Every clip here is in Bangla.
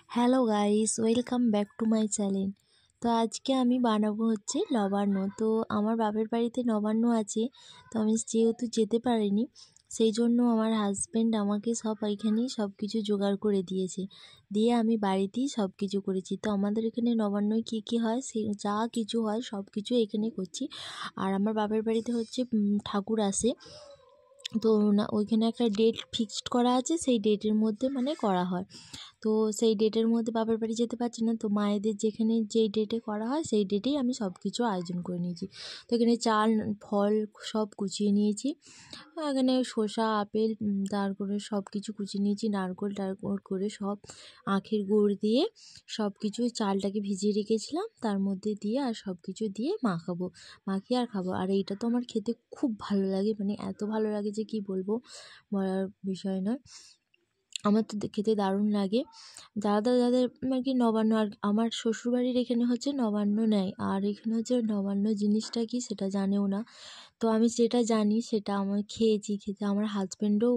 Hello guys, welcome back to my channel. তো আজকে আমি বানাবো হচ্ছে নবান্ন। তো আমার বাপের বাড়িতে নবান্ন আছে, তো আমি যেহেতু যেতে পারিনি, সেই জন্য আমার হাজব্যান্ড আমাকে এখানেই সব কিছু জোগাড় করে দিয়েছে। দিয়ে আমি বাড়িতেই সব কিছু করেছি। তো আমাদের এখানে নবান্নয় কী কী হয়, সে যা কিছু হয় সব কিছু এখানে করছি। আর আমার বাপের বাড়িতে হচ্ছে ঠাকুর আসে, তো না ওইখানে একটা ডেট ফিক্সড করা আছে, সেই ডেটের মধ্যে করা হয়। তো সেই ডেটের মধ্যে বাপের বাড়ি যেতে পারছি না, তো মায়েদের যেখানে যেই ডেটে করা হয় সেই ডেটেই আমি সব কিছু আয়োজন করে নিয়েছি। তো এখানে চাল ফল সব কুচিয়ে নিয়েছি। এখানে শসা আপেল তারপরে সব কিছু কুচিয়ে নিয়েছি, নারকেল টারকোল করে সব আখের গুড় দিয়ে সব কিছু চালটাকে ভিজিয়ে রেখেছিলাম, তার মধ্যে দিয়ে আর সব কিছু দিয়ে মাখিয়ে আর খাবো। আর এইটা তো আমার খেতে খুব ভালো লাগে, এত ভালো লাগে যে কি বলবো, বলার বিষয় নয়। আমার তো খেতে দারুণ লাগে। যাদের কি নবান্ন, আর আমার শ্বশুরবাড়ির এখানে হচ্ছে নবান্ন নেয়, আর এখানে হচ্ছে নবান্ন জিনিসটা কি সেটা জানেও না। তো আমি যেটা জানি সেটা আমার খেয়েছি, খেতে আমার হাজব্যান্ডও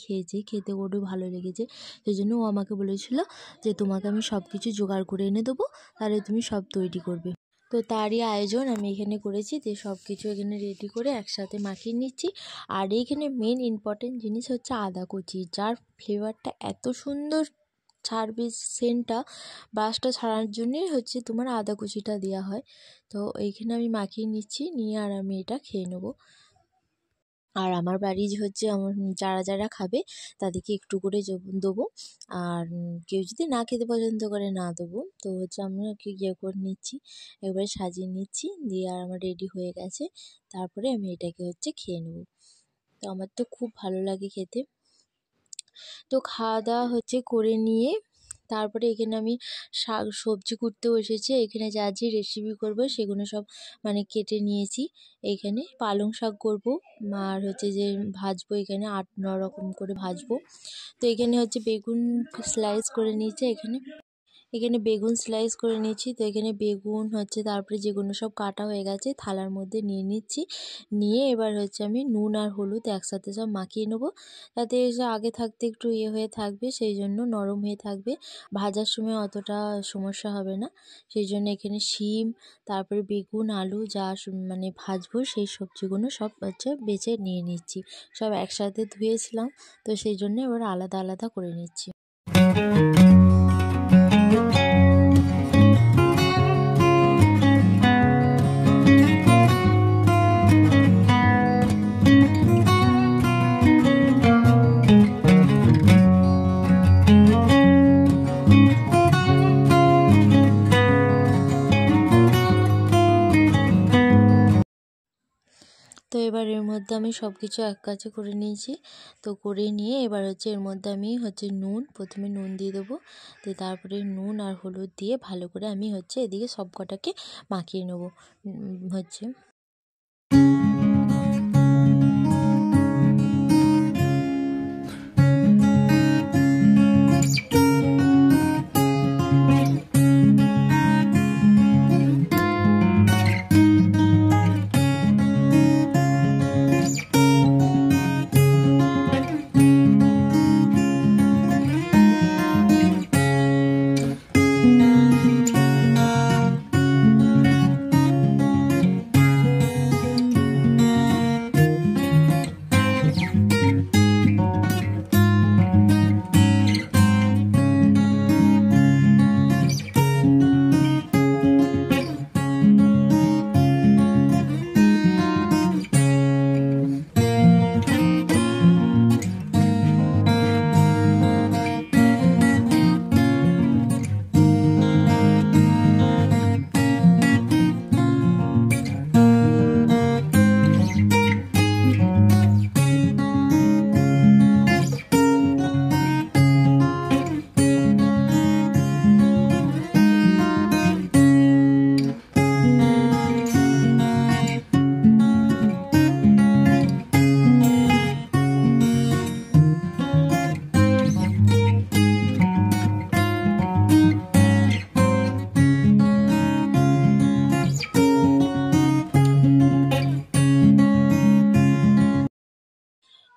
খেয়েছে, খেতে ওরও ভালো লেগেছে। সেই জন্য ও আমাকে বলেছিল যে তোমাকে আমি সব কিছু জোগাড় করে এনে দেবো, তাহলে তুমি সব তৈরি করবে। তো তারই আয়োজন আমি এখানে করেছি, যে সব কিছু এখানে রেডি করে একসাথে মাখিয়ে নিচ্ছি। আর এইখানে মেন ইম্পর্টেন্ট জিনিস হচ্ছে আদা কুচি, যার ফ্লেভারটা এত সুন্দর ছাড়বে, সেন্টটা বাসটা ছাড়ার জন্যই হচ্ছে তোমার আদা কুচিটা দেওয়া হয়। তো এইখানে আমি মাখিয়ে নিচ্ছি, নিয়ে আর আমি এটা খেয়ে নেবো। আর আমার বাড়ির হচ্ছে আমার যারা খাবে তাদেরকে একটু করে দেবো। আর কেউ যদি না খেতে পছন্দ করে না দেবো। তো হচ্ছে আমি ওকে করে নিচ্ছি, একবারে সাজিয়ে নিচ্ছি, দিয়ে আর আমার রেডি হয়ে গেছে। তারপরে আমি এটাকে হচ্ছে খেয়ে নেবো। তো আমার তো খুব ভালো লাগে খেতে। তো খাওয়া দাওয়া হচ্ছে করে নিয়ে তারপরে এখানে আমি শাক সবজি কুটতে বসেছি। এখানে যা যে রেসিপি করবো সেগুলো সব কেটে নিয়েছি। এইখানে পালং শাক করবো, আর হচ্ছে যে ভাজবো, এখানে 8-9 রকম করে ভাজবো। তো এখানে হচ্ছে বেগুন স্লাইস করে নিয়েছি, এখানে বেগুন স্লাইস করে নিচ্ছি। তো এখানে বেগুন হচ্ছে, তারপরে যেগুলো সব কাটা হয়ে গেছে থালার মধ্যে নিয়ে নিচ্ছি। নিয়ে এবার হচ্ছে আমি নুন আর হলুদ একসাথে সব মাখিয়ে নেবো, যাতে এসে আগে থাকতে একটু হয়ে থাকবে, সেই জন্য নরম হয়ে থাকবে, ভাজার সময় অতটা সমস্যা হবে না। সেই জন্য এখানে শিম, তারপরে বেগুন আলু যা ভাজবো সেই সবজিগুলো সব হচ্ছে বেছে নিয়ে নিচ্ছি। সব একসাথে ধুয়েছিলাম, তো সেই জন্য এবার আলাদা আলাদা করে নিচ্ছি। তো এবার এর মধ্যে আমি সব কিছু এক কাছে করে নিয়েছি। তো করে নিয়ে এবার হচ্ছে এর মধ্যে আমি হচ্ছে প্রথমে নুন দিয়ে দেবো, দিয়ে তারপরে নুন আর হলুদ দিয়ে ভালো করে আমি হচ্ছে এদিকে সব কটাকে মাখিয়ে নেবো হচ্ছে।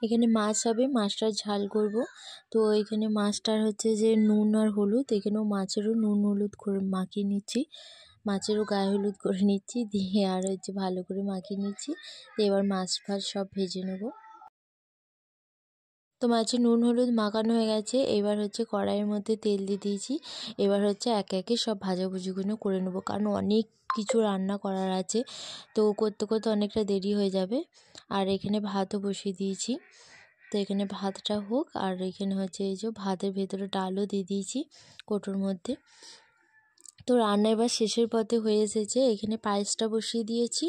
এখানে মাছ হবে, মাছটার ঝাল করব। তো এখানে মাছটার হচ্ছে যে নুন আর হলুদ, এখানেও মাছেরও নুন হলুদ করে মাখিয়ে নিচ্ছি, মাছেরও গায়ে হলুদ করে নিচ্ছি, দিয়ে আর হচ্ছে ভালো করে মাখিয়ে নিচ্ছি। এবার মাছ ফাছ সব ভেজে নেব। তো মাছে নুন হলুদ মাখানো হয়ে গেছে। এবার হচ্ছে কড়াইয়ের মধ্যে তেল দিয়ে দিয়েছি। এবার হচ্ছে একে একে সব ভাজাভুজিগুলো করে নেব, কারণ অনেক কিছু রান্না করার আছে, তো করতে করতে অনেকটা দেরি হয়ে যাবে। আর এখানে ভাতও বসিয়ে দিয়েছি। তো এখানে ভাতটা হোক, আর এখানে হচ্ছে এই যে ভাতের ভেতরে ডালও দিয়ে দিয়েছি কৌটোর মধ্যে। তো রান্না এবার শেষের পথে হয়ে এসেছে। এখানে পায়েসটা বসিয়ে দিয়েছি,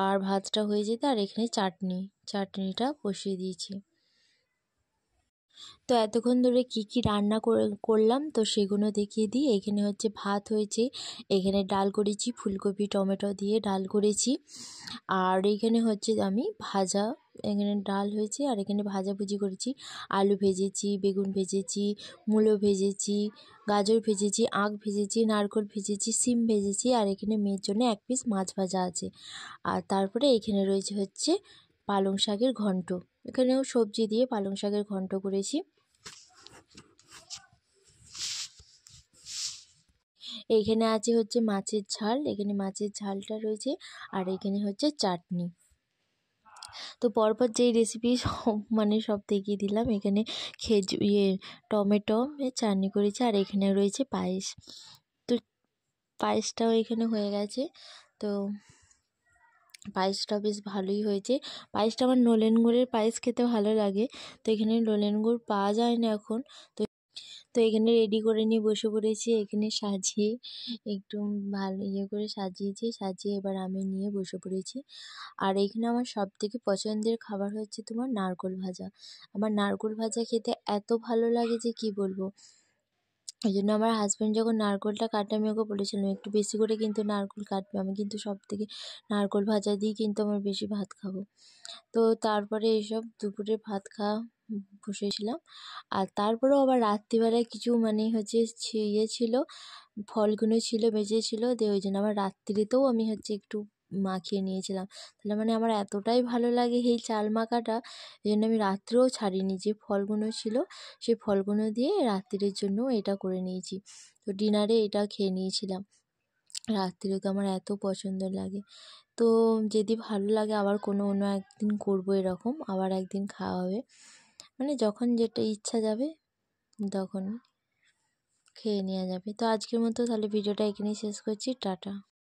আর ভাতটা হয়ে যেতে, আর এখানে চাটনিটা বসিয়ে দিয়েছি। তো এতক্ষণ ধরে কি রান্না করলাম তো সেগুলো দেখিয়ে দিই। এখানে হচ্ছে ভাত হয়েছে, এখানে ডাল করেছি, ফুলকপি টমেটো দিয়ে ডাল করেছি, আর এইখানে হচ্ছে আমি ভাজা, এখানে ডাল হয়েছে আর এখানে ভাজাভুজি করেছি। আলু ভেজেছি, বেগুন ভেজেছি, মূলো ভেজেছি, গাজর ভেজেছি, আখ ভেজেছি, নারকেল ভেজেছি, সিম ভেজেছি, আর এখানে মেয়ের জন্য এক পিস মাছ ভাজা আছে। আর তারপরে এখানে রয়েছে হচ্ছে পালং শাকের ঘন্ট, এখানেও সবজি দিয়ে পালং শাকের ঘন্ট করেছি। এইখানে আছে হচ্ছে মাছের ঝাল, এখানে মাছের ঝালটা রয়েছে, আর এখানে হচ্ছে চাটনি। তো পরপর যেই রেসিপি সব দেখিয়ে দিলাম। এখানে টমেটো চাটনি করেছি, আর এখানে রয়েছে পায়েস। তো পায়েসটাও এখানে হয়ে গেছে। তো পায়েসটা বেশ ভালোই হয়েছে। পায়েসটা আমার নলেন গুড়ের পায়েস খেতে ভালো লাগে। তো এখানে নলেন গুড় পাওয়া যায় না এখন। তো এখানে রেডি করে নিয়ে বসে পড়েছি। এখানে সাজিয়ে একটু ভালো করে সাজিয়েছি, সাজিয়ে এবার আমি নিয়ে বসে পড়েছি। আর এখানে আমার সবথেকে পছন্দের খাবার হচ্ছে তোমার নারকেল ভাজা। আমার নারকেল ভাজা খেতে এত ভালো লাগে যে কি বলবো। ওই জন্য আমার হাজব্যান্ড যখন নারকেলটা কাটে, আমি ওকে বলেছিলাম একটু বেশি করে কিন্তু নারকেল কাটবে, আমি কিন্তু সবথেকে নারকেল ভাজা দিয়ে কিন্তু আমার বেশি ভাত খাবো। তো তারপরে এইসব দুপুরে ভাত খাওয়া বসেছিলাম। আর তারপরেও আবার রাত্রিবেলায় কিছু হচ্ছে ছিল, ফলগুলো ছিল, বেঁচেছিল, দিয়ে ওই জন্য আবার রাত্রিতেও আমি হচ্ছে একটু মাখিয়ে নিয়েছিলাম। তাহলে আমার এতটাই ভালো লাগে এই চাল মাখাটা, এই জন্য আমি রাত্রেও ছাড়িনি, যে ফলগুলো ছিল সেই ফলগুলো দিয়ে রাত্রির জন্য এটা করে নিয়েছি। তো ডিনারে এটা খেয়ে নিয়েছিলাম। রাত্রে তো আমার এত পছন্দ লাগে। তো যদি ভালো লাগে আবার অন্য একদিন করবো এরকম, আবার একদিন খাওয়া হবে, যখন যেটা ইচ্ছা যাবে তখন খেয়ে নেওয়া যাবে। তো আজকের মতো তাহলে ভিডিওটা এখানেই শেষ করছি। টাটা।